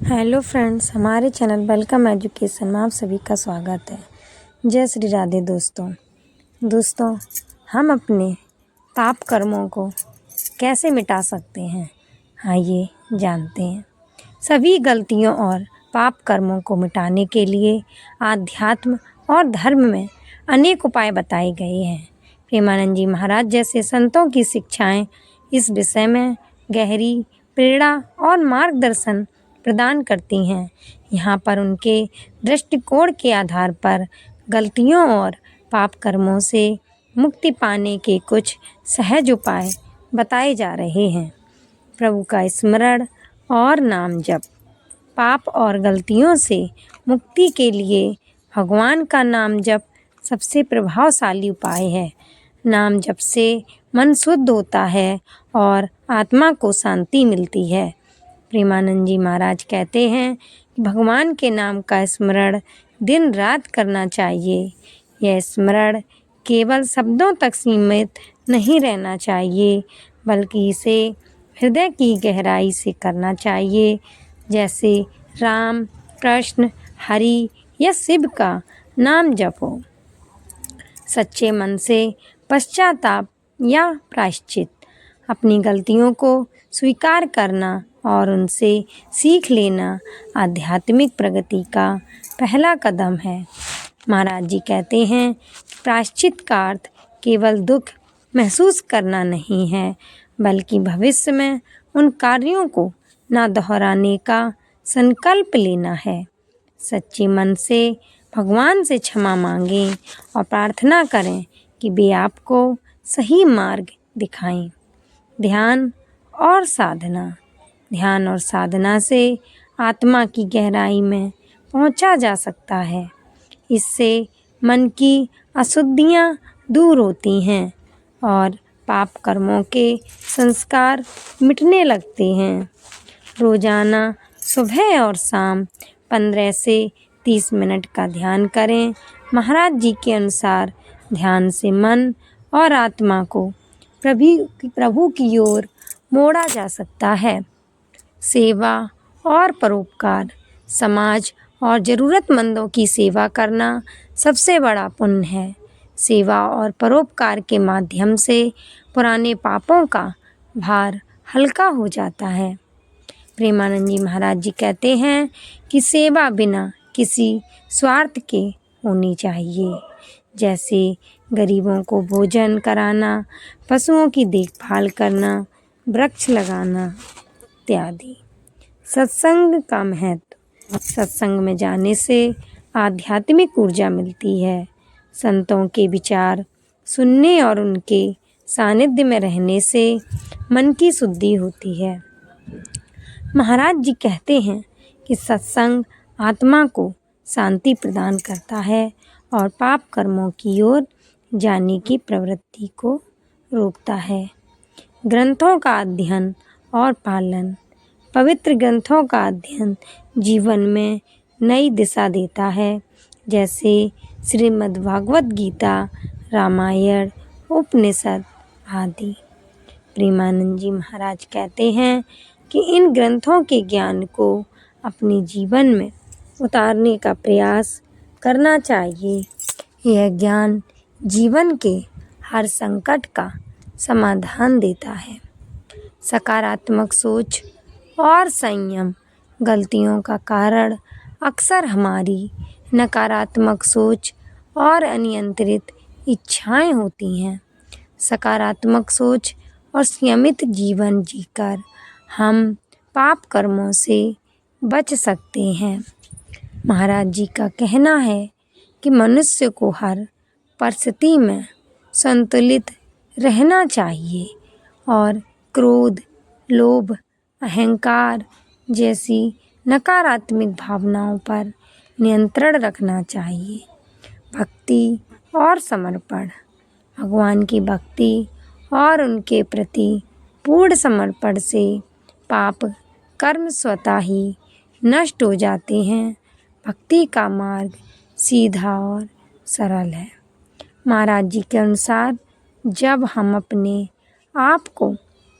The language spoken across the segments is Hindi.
हेलो फ्रेंड्स, हमारे चैनल वेलकम एजुकेशन में आप सभी का स्वागत है। जय श्री राधे दोस्तों, हम अपने पाप कर्मों को कैसे मिटा सकते हैं, आइए जानते हैं। सभी गलतियों और पाप कर्मों को मिटाने के लिए आध्यात्म और धर्म में अनेक उपाय बताए गए हैं। प्रेमानंद जी महाराज जैसे संतों की शिक्षाएं इस विषय में गहरी प्रेरणा और मार्गदर्शन प्रदान करती हैं। यहाँ पर उनके दृष्टिकोण के आधार पर गलतियों और पाप कर्मों से मुक्ति पाने के कुछ सहज उपाय बताए जा रहे हैं। प्रभु का स्मरण और नाम जप। पाप और गलतियों से मुक्ति के लिए भगवान का नाम जप सबसे प्रभावशाली उपाय है। नाम जप से मन शुद्ध होता है और आत्मा को शांति मिलती है। प्रेमानंद जी महाराज कहते हैं कि भगवान के नाम का स्मरण दिन रात करना चाहिए। यह स्मरण केवल शब्दों तक सीमित नहीं रहना चाहिए, बल्कि इसे हृदय की गहराई से करना चाहिए। जैसे राम, कृष्ण, हरि या शिव का नाम जपो। सच्चे मन से पश्चाताप या प्रायश्चित। अपनी गलतियों को स्वीकार करना और उनसे सीख लेना आध्यात्मिक प्रगति का पहला कदम है। महाराज जी कहते हैं कि प्रायश्चित का अर्थ केवल दुख महसूस करना नहीं है, बल्कि भविष्य में उन कार्यों को ना दोहराने का संकल्प लेना है। सच्चे मन से भगवान से क्षमा मांगें और प्रार्थना करें कि वे आपको सही मार्ग दिखाएं। ध्यान और साधना से आत्मा की गहराई में पहुंचा जा सकता है। इससे मन की अशुद्धियां दूर होती हैं और पाप कर्मों के संस्कार मिटने लगते हैं। रोजाना सुबह और शाम 15 से 30 मिनट का ध्यान करें। महाराज जी के अनुसार ध्यान से मन और आत्मा को प्रभु की ओर मोड़ा जा सकता है। सेवा और परोपकार। समाज और ज़रूरतमंदों की सेवा करना सबसे बड़ा पुण्य है। सेवा और परोपकार के माध्यम से पुराने पापों का भार हल्का हो जाता है। प्रेमानंद जी महाराज जी कहते हैं कि सेवा बिना किसी स्वार्थ के होनी चाहिए। जैसे गरीबों को भोजन कराना, पशुओं की देखभाल करना, वृक्ष लगाना इत्यादि। सत्संग का महत्व। सत्संग में जाने से आध्यात्मिक ऊर्जा मिलती है। संतों के विचार सुनने और उनके सानिध्य में रहने से मन की शुद्धि होती है। महाराज जी कहते हैं कि सत्संग आत्मा को शांति प्रदान करता है और पाप कर्मों की ओर जाने की प्रवृत्ति को रोकता है। ग्रंथों का अध्ययन और पालन। पवित्र ग्रंथों का अध्ययन जीवन में नई दिशा देता है। जैसे श्रीमद् भागवत गीता, रामायण, उपनिषद आदि। प्रेमानंद जी महाराज कहते हैं कि इन ग्रंथों के ज्ञान को अपने जीवन में उतारने का प्रयास करना चाहिए। यह ज्ञान जीवन के हर संकट का समाधान देता है। सकारात्मक सोच और संयम। गलतियों का कारण अक्सर हमारी नकारात्मक सोच और अनियंत्रित इच्छाएं होती हैं। सकारात्मक सोच और संयमित जीवन जीकर हम पाप कर्मों से बच सकते हैं। महाराज जी का कहना है कि मनुष्य को हर परिस्थिति में संतुलित रहना चाहिए और क्रोध, लोभ, अहंकार जैसी नकारात्मक भावनाओं पर नियंत्रण रखना चाहिए। भक्ति और समर्पण। भगवान की भक्ति और उनके प्रति पूर्ण समर्पण से पाप कर्म स्वतः ही नष्ट हो जाते हैं। भक्ति का मार्ग सीधा और सरल है। महाराज जी के अनुसार जब हम अपने आप को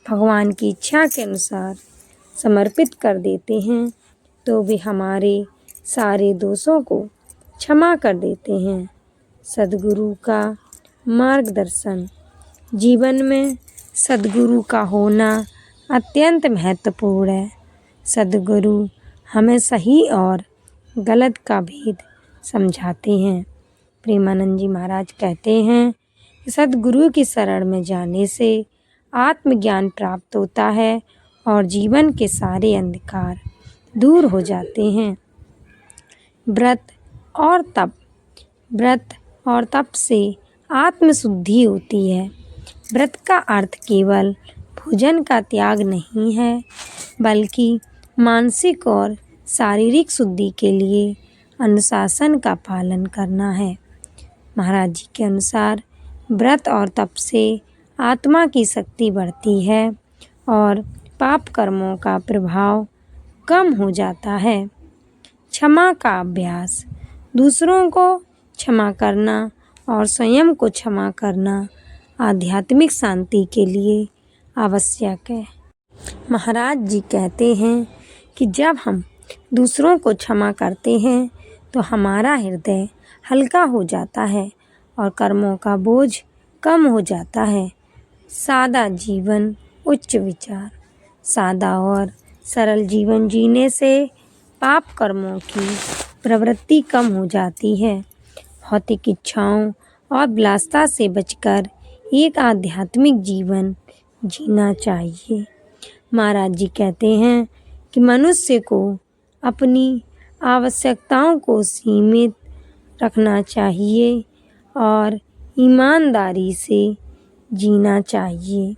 भगवान की इच्छा के अनुसार समर्पित कर देते हैं, तो वे हमारे सारे दोषों को क्षमा कर देते हैं। सद्गुरु का मार्गदर्शन। जीवन में सद्गुरु का होना अत्यंत महत्वपूर्ण है। सद्गुरु हमें सही और गलत का भेद समझाते हैं। प्रेमानंद जी महाराज कहते हैं कि सद्गुरु की शरण में जाने से आत्मज्ञान प्राप्त होता है और जीवन के सारे अंधकार दूर हो जाते हैं। व्रत और तप। व्रत और तप से आत्मशुद्धि होती है। व्रत का अर्थ केवल भोजन का त्याग नहीं है, बल्कि मानसिक और शारीरिक शुद्धि के लिए अनुशासन का पालन करना है। महाराज जी के अनुसार व्रत और तप से आत्मा की शक्ति बढ़ती है और पाप कर्मों का प्रभाव कम हो जाता है। क्षमा का अभ्यास। दूसरों को क्षमा करना और स्वयं को क्षमा करना आध्यात्मिक शांति के लिए आवश्यक है। महाराज जी कहते हैं कि जब हम दूसरों को क्षमा करते हैं तो हमारा हृदय हल्का हो जाता है और कर्मों का बोझ कम हो जाता है। सादा जीवन, उच्च विचार। सादा और सरल जीवन जीने से पाप कर्मों की प्रवृत्ति कम हो जाती है। भौतिक इच्छाओं और विलासिता से बचकर एक आध्यात्मिक जीवन जीना चाहिए। महाराज जी कहते हैं कि मनुष्य को अपनी आवश्यकताओं को सीमित रखना चाहिए और ईमानदारी से जीना चाहिए।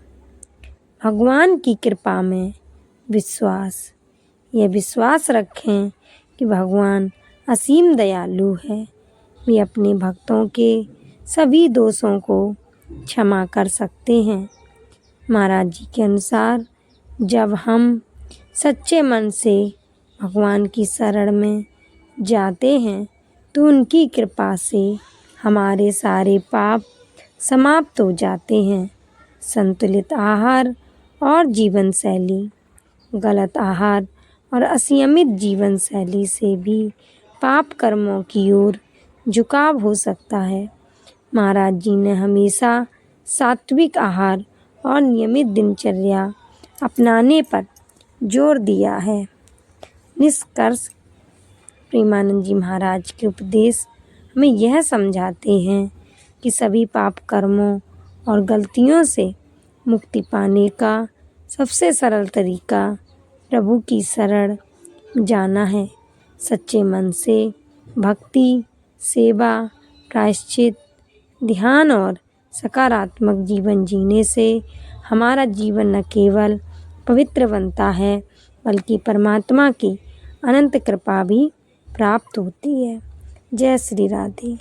भगवान की कृपा में विश्वास। यह विश्वास रखें कि भगवान असीम दयालु है। वे अपने भक्तों के सभी दोषों को क्षमा कर सकते हैं। महाराज जी के अनुसार जब हम सच्चे मन से भगवान की शरण में जाते हैं तो उनकी कृपा से हमारे सारे पाप समाप्त हो जाते हैं। संतुलित आहार और जीवन शैली। गलत आहार और असंयमित जीवन शैली से भी पाप कर्मों की ओर झुकाव हो सकता है। महाराज जी ने हमेशा सात्विक आहार और नियमित दिनचर्या अपनाने पर जोर दिया है। निष्कर्ष। प्रेमानंद जी महाराज के उपदेश हमें यह समझाते हैं कि सभी पाप कर्मों और गलतियों से मुक्ति पाने का सबसे सरल तरीका प्रभु की शरण जाना है। सच्चे मन से भक्ति, सेवा, प्रायश्चित, ध्यान और सकारात्मक जीवन जीने से हमारा जीवन न केवल पवित्र बनता है बल्कि परमात्मा की अनंत कृपा भी प्राप्त होती है। जय श्री राधे।